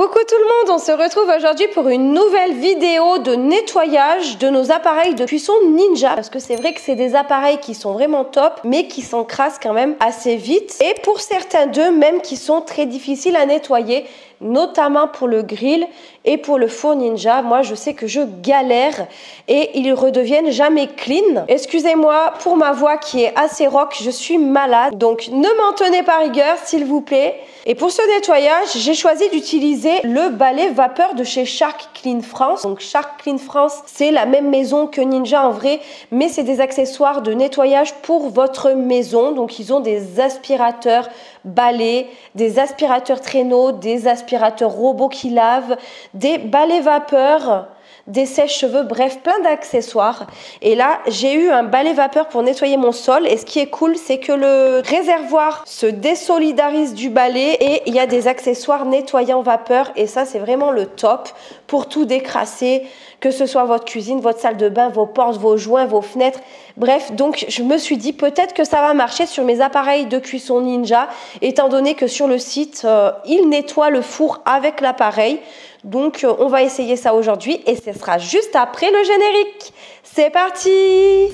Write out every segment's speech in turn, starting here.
Coucou tout le monde, on se retrouve aujourd'hui pour une nouvelle vidéo de nettoyage de nos appareils de cuisson Ninja. Parce que c'est vrai que c'est des appareils qui sont vraiment top, mais qui s'encrassent quand même assez vite. Et pour certains d'eux, même qui sont très difficiles à nettoyer, notamment pour le grill et pour le four Ninja. Moi, je sais que je galère et ils redeviennent jamais clean. Excusez-moi pour ma voix qui est assez rock, je suis malade. Donc, ne m'en tenez pas rigueur, s'il vous plaît. Et pour ce nettoyage, j'ai choisi d'utiliser le balai vapeur de chez Shark Clean France. Donc Shark Clean France, c'est la même maison que Ninja en vrai, mais c'est des accessoires de nettoyage pour votre maison. Donc ils ont des aspirateurs balais, des aspirateurs traîneaux, des aspirateurs robots qui lavent, des balais vapeur, des sèche-cheveux, bref, plein d'accessoires. Et là, j'ai eu un balai vapeur pour nettoyer mon sol. Et ce qui est cool, c'est que le réservoir se désolidarise du balai et il y a des accessoires nettoyants vapeur. Et ça, c'est vraiment le top pour tout décrasser, que ce soit votre cuisine, votre salle de bain, vos portes, vos joints, vos fenêtres. Bref, donc je me suis dit peut-être que ça va marcher sur mes appareils de cuisson Ninja, étant donné que sur le site, ils nettoient le four avec l'appareil. Donc on va essayer ça aujourd'hui et ce sera juste après le générique. C'est parti!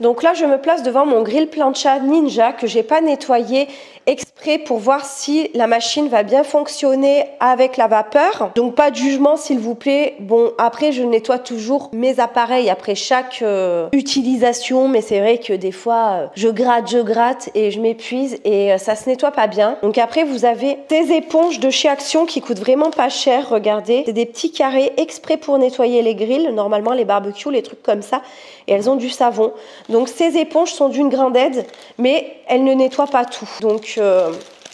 Donc là, je me place devant mon grill plancha Ninja que j'ai pas nettoyé exprès pour voir si la machine va bien fonctionner avec la vapeur. Donc pas de jugement s'il vous plaît. Bon, après je nettoie toujours mes appareils après chaque utilisation, mais c'est vrai que des fois je gratte et je m'épuise et ça se nettoie pas bien. Donc après vous avez des éponges de chez Action qui coûtent vraiment pas cher, regardez. C'est des petits carrés exprès pour nettoyer les grills, normalement les barbecues, les trucs comme ça, et elles ont du savon. Donc ces éponges sont d'une grande aide, mais elles ne nettoient pas tout. Donc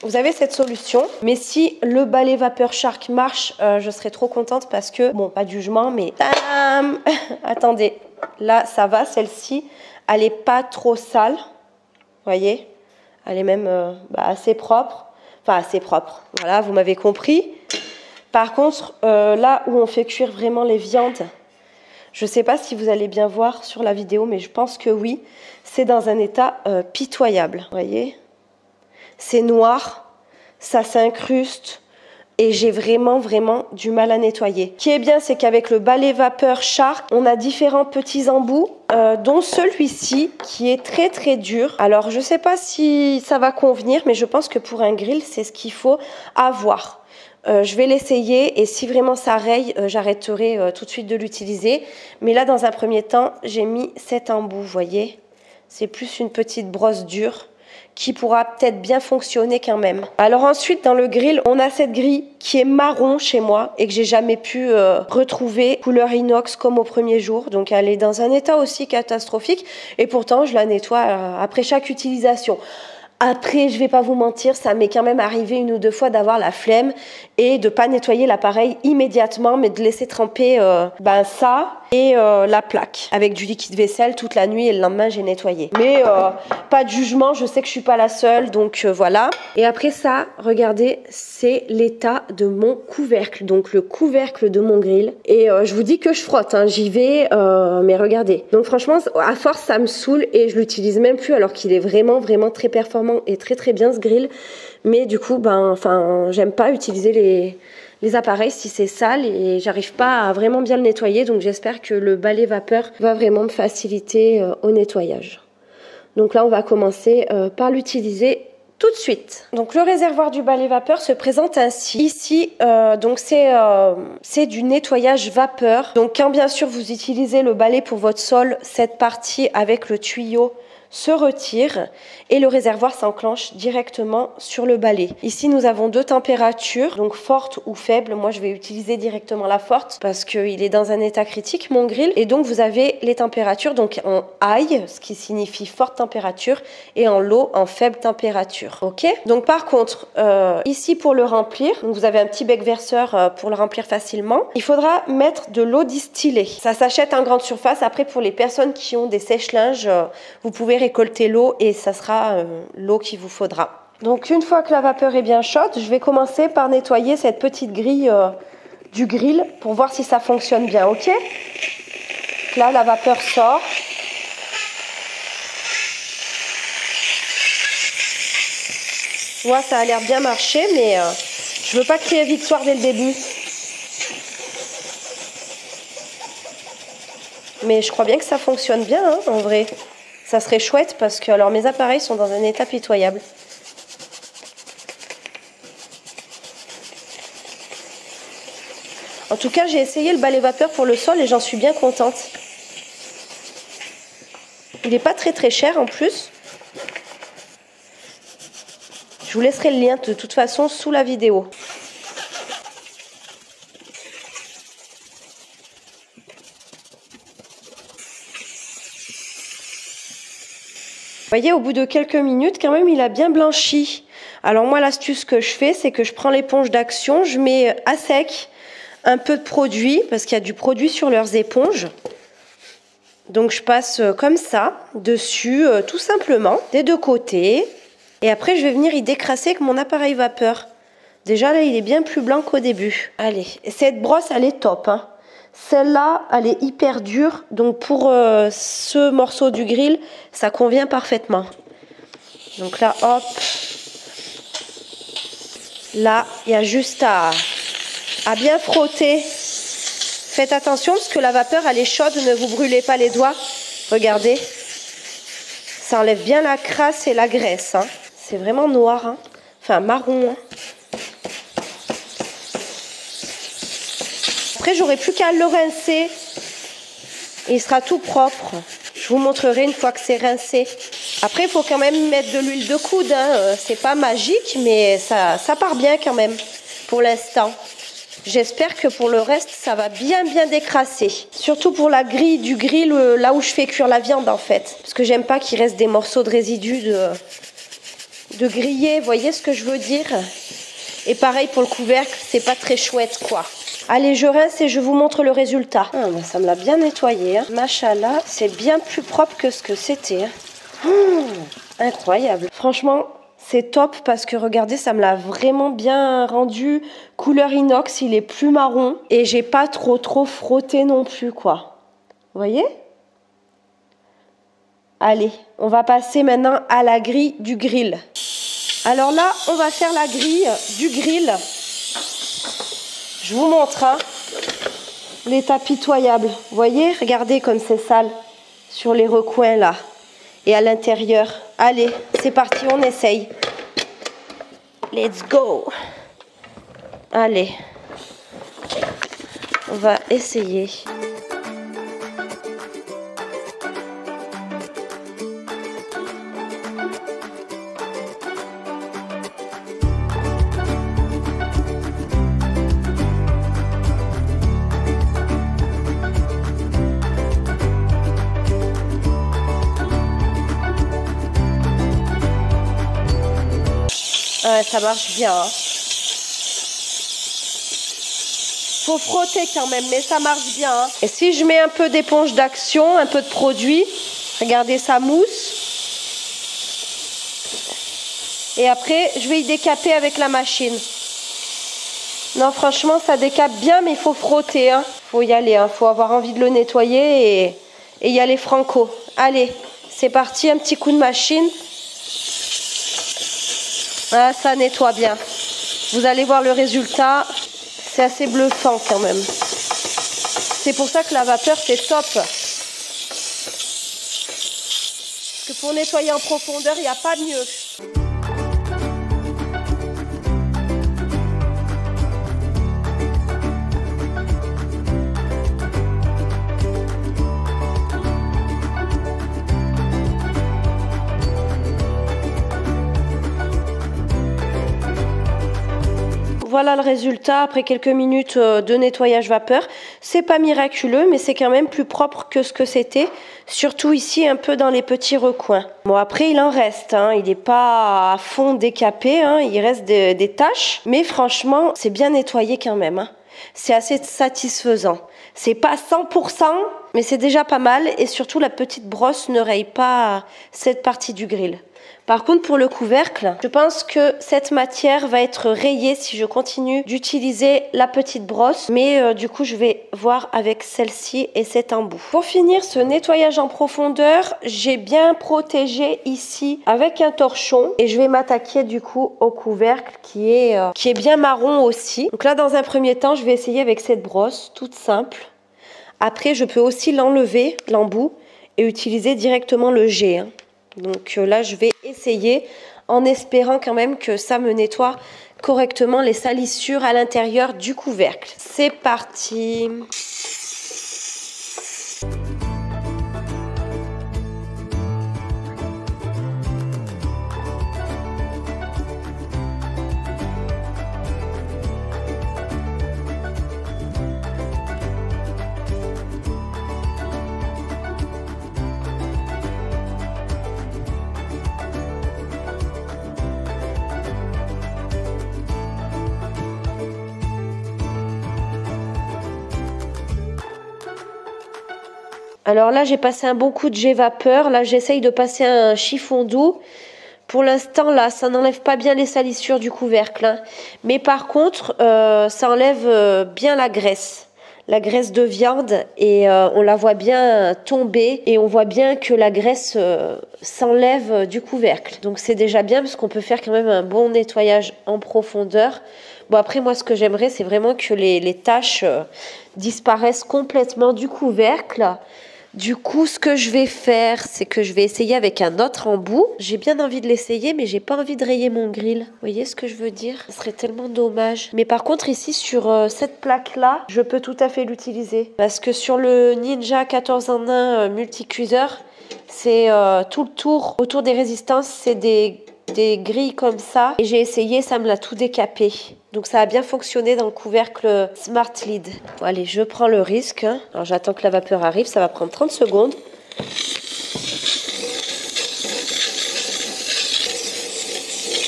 vous avez cette solution. Mais si le balai vapeur Shark marche, je serais trop contente parce que, bon, pas de jugement, mais tadam. Attendez, là ça va, celle-ci, elle est pas trop sale. Vous voyez, elle est même assez propre. Enfin, assez propre. Voilà, vous m'avez compris. Par contre, là où on fait cuire vraiment les viandes, je ne sais pas si vous allez bien voir sur la vidéo, mais je pense que oui. C'est dans un état pitoyable. Vous voyez? C'est noir, ça s'incruste et j'ai vraiment du mal à nettoyer. Ce qui est bien, c'est qu'avec le balai vapeur Shark, on a différents petits embouts, dont celui-ci qui est très dur. Alors, je ne sais pas si ça va convenir, mais je pense que pour un grill, c'est ce qu'il faut avoir. Je vais l'essayer et si vraiment ça raye, j'arrêterai tout de suite de l'utiliser. Mais là, dans un premier temps, j'ai mis cet embout, vous voyez. C'est plus une petite brosse dure qui pourra peut-être bien fonctionner quand même. Alors ensuite, dans le grill, on a cette grille qui est marron chez moi et que j'ai jamais pu retrouver couleur inox comme au premier jour. Donc elle est dans un état aussi catastrophique et pourtant, je la nettoie après chaque utilisation. Après, je vais pas vous mentir, ça m'est quand même arrivé une ou deux fois d'avoir la flemme et de pas nettoyer l'appareil immédiatement, mais de laisser tremper ça et la plaque avec du liquide vaisselle toute la nuit et le lendemain j'ai nettoyé. Mais pas de jugement, je sais que je suis pas la seule, donc voilà. Et après ça, regardez, c'est l'état de mon couvercle, donc le couvercle de mon grill. Et je vous dis que je frotte, hein, j'y vais, mais regardez. Donc franchement, à force, ça me saoule et je l'utilise même plus alors qu'il est vraiment très performant et très bien ce grill. Mais du coup, j'aime pas utiliser les appareils si c'est sale et j'arrive pas à vraiment bien le nettoyer. Donc j'espère que le balai vapeur va vraiment me faciliter au nettoyage. Donc là, on va commencer par l'utiliser tout de suite. Donc le réservoir du balai vapeur se présente ainsi. Ici, donc c'est du nettoyage vapeur. Donc quand bien sûr vous utilisez le balai pour votre sol, cette partie avec le tuyau se retire et le réservoir s'enclenche directement sur le balai. Ici, nous avons deux températures, donc forte ou faible. Moi, je vais utiliser directement la forte parce qu'il est dans un état critique, mon grill. Et donc, vous avez les températures donc en high, ce qui signifie forte température, et en low, en faible température. Ok. Donc, par contre, ici, pour le remplir, donc vous avez un petit bec verseur pour le remplir facilement. Il faudra mettre de l'eau distillée. Ça s'achète en grande surface. Après, pour les personnes qui ont des sèche-linges, vous pouvez récolter l'eau et ça sera l'eau qu'il vous faudra. Donc une fois que la vapeur est bien chaude, je vais commencer par nettoyer cette petite grille du grill pour voir si ça fonctionne bien, ok? Donc là, la vapeur sort. Ouais, ça a l'air bien marché, mais je veux pas crier victoire dès le début. Mais je crois bien que ça fonctionne bien, hein, en vrai. Ça serait chouette parce que alors, mes appareils sont dans un état pitoyable. En tout cas, j'ai essayé le balai vapeur pour le sol et j'en suis bien contente. Il n'est pas très cher en plus. Je vous laisserai le lien de toute façon sous la vidéo. Vous voyez, au bout de quelques minutes, quand même, il a bien blanchi. Alors moi, l'astuce que je fais, c'est que je prends l'éponge d'Action, je mets à sec un peu de produit, parce qu'il y a du produit sur leurs éponges. Donc je passe comme ça, dessus, tout simplement, des deux côtés. Et après, je vais venir y décrasser avec mon appareil vapeur. Déjà, là, il est bien plus blanc qu'au début. Allez, cette brosse, elle est top, hein. Celle-là, elle est hyper dure. Donc, pour ce morceau du grill, ça convient parfaitement. Donc là, hop. Là, il y a juste à bien frotter. Faites attention parce que la vapeur, elle est chaude. Ne vous brûlez pas les doigts. Regardez. Ça enlève bien la crasse et la graisse, hein. C'est vraiment noir, hein. Enfin, marron, hein. Après, j'aurai plus qu'à le rincer. Et il sera tout propre. Je vous montrerai une fois que c'est rincé. Après, il faut quand même mettre de l'huile de coude, hein. C'est pas magique, mais ça part bien quand même pour l'instant. J'espère que pour le reste, ça va bien décrasser. Surtout pour la grille du grill, là où je fais cuire la viande en fait. Parce que j'aime pas qu'il reste des morceaux de résidus de griller. Vous voyez ce que je veux dire? Et pareil pour le couvercle, c'est pas très chouette quoi. Allez, je rince et je vous montre le résultat. Ah, bah, ça me l'a bien nettoyé, hein. Machallah, c'est bien plus propre que ce que c'était, hein. Incroyable. Franchement, c'est top parce que regardez, ça me l'a vraiment bien rendu. Couleur inox, il est plus marron. Et j'ai pas trop frotté non plus, quoi. Vous voyez? Allez, on va passer maintenant à la grille du grill. Alors là, on va faire la grille du grill. Je vous montre, hein, l'état pitoyable. Vous voyez, regardez comme c'est sale sur les recoins là. Et à l'intérieur. Allez, c'est parti, on essaye. Let's go. Allez. On va essayer. Ouais, ça marche bien, hein. Faut frotter quand même, mais ça marche bien, hein. Et si je mets un peu d'éponge d'Action, un peu de produit, regardez, ça mousse. Et après, je vais y décaper avec la machine. Non, franchement, ça décape bien, mais il faut frotter, hein. Faut y aller, hein. Faut avoir envie de le nettoyer et y aller franco. Allez, c'est parti, un petit coup de machine. Ah, ça nettoie bien. Vous allez voir le résultat. C'est assez bluffant quand même. C'est pour ça que la vapeur, c'est top. Parce que pour nettoyer en profondeur, il n'y a pas mieux. Voilà le résultat après quelques minutes de nettoyage vapeur. C'est pas miraculeux, mais c'est quand même plus propre que ce que c'était. Surtout ici, un peu dans les petits recoins. Bon, après, il en reste, hein. Il n'est pas à fond décapé, hein. Il reste des taches. Mais franchement, c'est bien nettoyé quand même, hein. C'est assez satisfaisant. C'est pas 100%, mais c'est déjà pas mal. Et surtout, la petite brosse ne raye pas cette partie du grill. Par contre, pour le couvercle, je pense que cette matière va être rayée si je continue d'utiliser la petite brosse. Mais du coup, je vais voir avec celle-ci et cet embout. Pour finir ce nettoyage en profondeur, j'ai bien protégé ici avec un torchon. Et je vais m'attaquer du coup au couvercle qui est bien marron aussi. Donc là, dans un premier temps, je vais essayer avec cette brosse toute simple. Après, je peux aussi l'enlever, l'embout, et utiliser directement le jet. Donc là, je vais essayer en espérant quand même que ça me nettoie correctement les salissures à l'intérieur du couvercle. C'est parti! Alors là, j'ai passé un bon coup de jet vapeur. Là, j'essaye de passer un chiffon doux. Pour l'instant, là, ça n'enlève pas bien les salissures du couvercle. Hein. Mais par contre, ça enlève bien la graisse de viande. Et on la voit bien tomber. Et on voit bien que la graisse s'enlève du couvercle. Donc c'est déjà bien parce qu'on peut faire quand même un bon nettoyage en profondeur. Bon, après, moi, ce que j'aimerais, c'est vraiment que les taches disparaissent complètement du couvercle. Du coup, ce que je vais faire, c'est que je vais essayer avec un autre embout. J'ai bien envie de l'essayer, mais j'ai pas envie de rayer mon grill. Vous voyez ce que je veux dire? Ce serait tellement dommage. Mais par contre, ici, sur cette plaque-là, je peux tout à fait l'utiliser. Parce que sur le Ninja 14 en 1 multicuiseur, c'est tout le tour, autour des résistances, c'est des grilles comme ça. Et j'ai essayé, ça me l'a tout décapé. Donc ça a bien fonctionné dans le couvercle Smart Lid. Bon, allez, je prends le risque. Hein. Alors j'attends que la vapeur arrive, ça va prendre 30 secondes.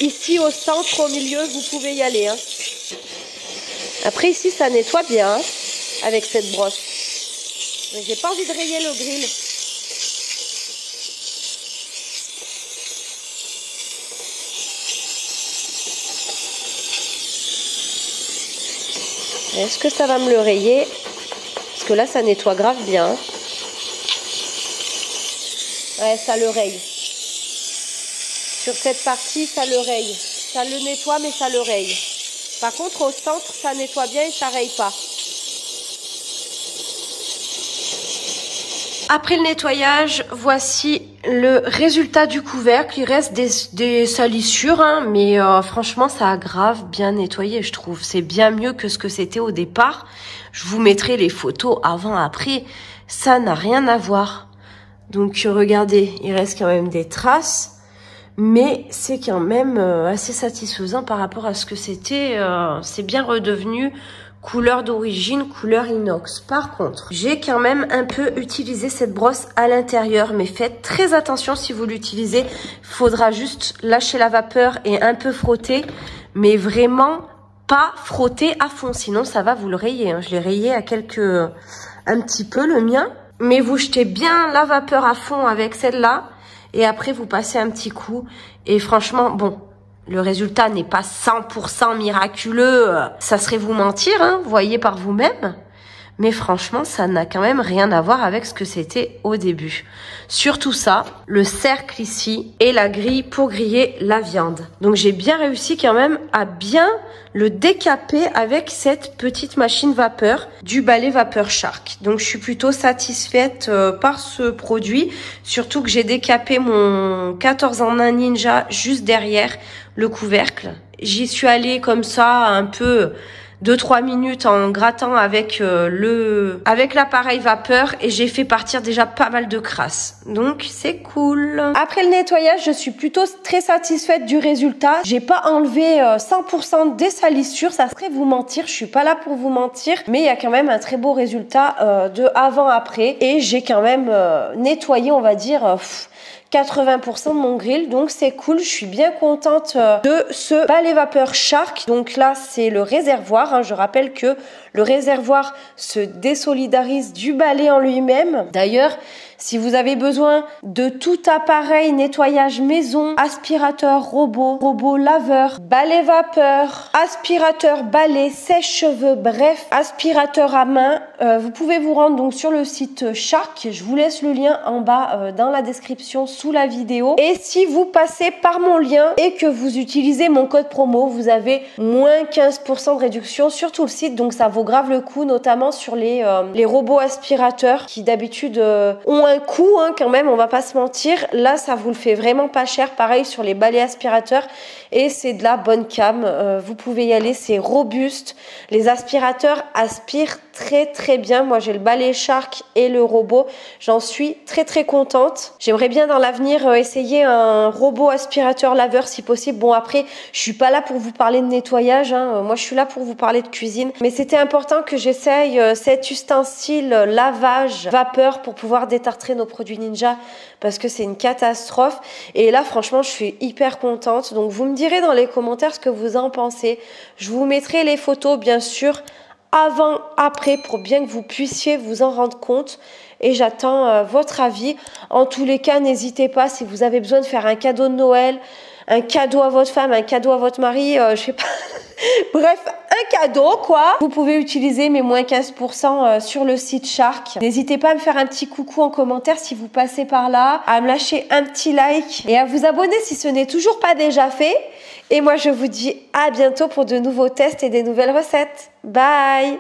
Ici au centre, au milieu, vous pouvez y aller. Hein. Après ici, ça nettoie bien hein, avec cette brosse. Mais j'ai pas envie de rayer le grill. Est-ce que ça va me le rayer? Parce que là, ça nettoie grave bien. Ouais, ça le raye. Sur cette partie, ça le raye. Ça le nettoie, mais ça le raye. Par contre, au centre, ça nettoie bien et ça raye pas. Après le nettoyage, voici le résultat du couvercle. Il reste des salissures, hein, mais franchement, ça a grave bien nettoyé, je trouve. C'est bien mieux que ce que c'était au départ. Je vous mettrai les photos avant-après. Ça n'a rien à voir. Donc, regardez, il reste quand même des traces. Mais c'est quand même assez satisfaisant par rapport à ce que c'était. C'est bien redevenu couleur d'origine, couleur inox. Par contre, j'ai quand même un peu utilisé cette brosse à l'intérieur, mais faites très attention si vous l'utilisez. Il faudra juste lâcher la vapeur et un peu frotter, mais vraiment pas frotter à fond, sinon ça va vous le rayer. Hein. Je l'ai rayé à un petit peu le mien, mais vous jetez bien la vapeur à fond avec celle-là, et après vous passez un petit coup, et franchement, bon, le résultat n'est pas 100% miraculeux, ça serait vous mentir, hein, voyez par vous-même. Mais franchement, ça n'a quand même rien à voir avec ce que c'était au début. Surtout ça, le cercle ici et la grille pour griller la viande. Donc j'ai bien réussi quand même à bien le décaper avec cette petite machine vapeur du balai Vapeur Shark. Donc je suis plutôt satisfaite par ce produit. Surtout que j'ai décapé mon 14 en 1 Ninja juste derrière le couvercle. J'y suis allée comme ça un peu 2-3 minutes en grattant avec l'appareil vapeur et j'ai fait partir déjà pas mal de crasse. Donc c'est cool. Après le nettoyage, je suis plutôt très satisfaite du résultat. J'ai pas enlevé 100% des salissures, ça serait vous mentir, je suis pas là pour vous mentir, mais il y a quand même un très beau résultat de avant-après et j'ai quand même nettoyé, on va dire 80% de mon grill, donc c'est cool. Je suis bien contente de ce balai Vapeur Shark. Donc là, c'est le réservoir. Hein. Je rappelle que le réservoir se désolidarise du balai en lui-même. D'ailleurs, Si vous avez besoin de tout appareil nettoyage maison, aspirateur robot, robot laveur, balai vapeur, aspirateur balai, sèche-cheveux, bref, aspirateur à main, vous pouvez vous rendre donc sur le site Shark. Je vous laisse le lien en bas dans la description sous la vidéo. Et si vous passez par mon lien et que vous utilisez mon code promo, vous avez moins 15% de réduction sur tout le site. Donc ça vaut grave le coup, notamment sur les robots aspirateurs qui d'habitude ont un coût quand même, on va pas se mentir. Là, ça vous le fait vraiment pas cher. Pareil sur les balais aspirateurs et c'est de la bonne cam. Vous pouvez y aller, c'est robuste. Les aspirateurs aspirent très bien. Moi, j'ai le balai Shark et le robot. J'en suis très contente. J'aimerais bien dans l'avenir essayer un robot aspirateur laveur si possible. Bon, après, je suis pas là pour vous parler de nettoyage. Moi, je suis là pour vous parler de cuisine. Mais c'était important que j'essaye cet ustensile lavage vapeur pour pouvoir détartrer nos produits Ninja parce que c'est une catastrophe. Et là, franchement, je suis hyper contente. Donc, vous me direz dans les commentaires ce que vous en pensez. Je vous mettrai les photos, bien sûr, avant, après, pour bien que vous puissiez vous en rendre compte. Et j'attends votre avis. En tous les cas, n'hésitez pas si vous avez besoin de faire un cadeau de Noël, un cadeau à votre femme, un cadeau à votre mari, je sais pas. Bref, un cadeau quoi. Vous pouvez utiliser mes moins 15% sur le site Shark. N'hésitez pas à me faire un petit coucou en commentaire si vous passez par là, à me lâcher un petit like et à vous abonner si ce n'est toujours pas déjà fait. Et moi, je vous dis à bientôt pour de nouveaux tests et des nouvelles recettes. Bye!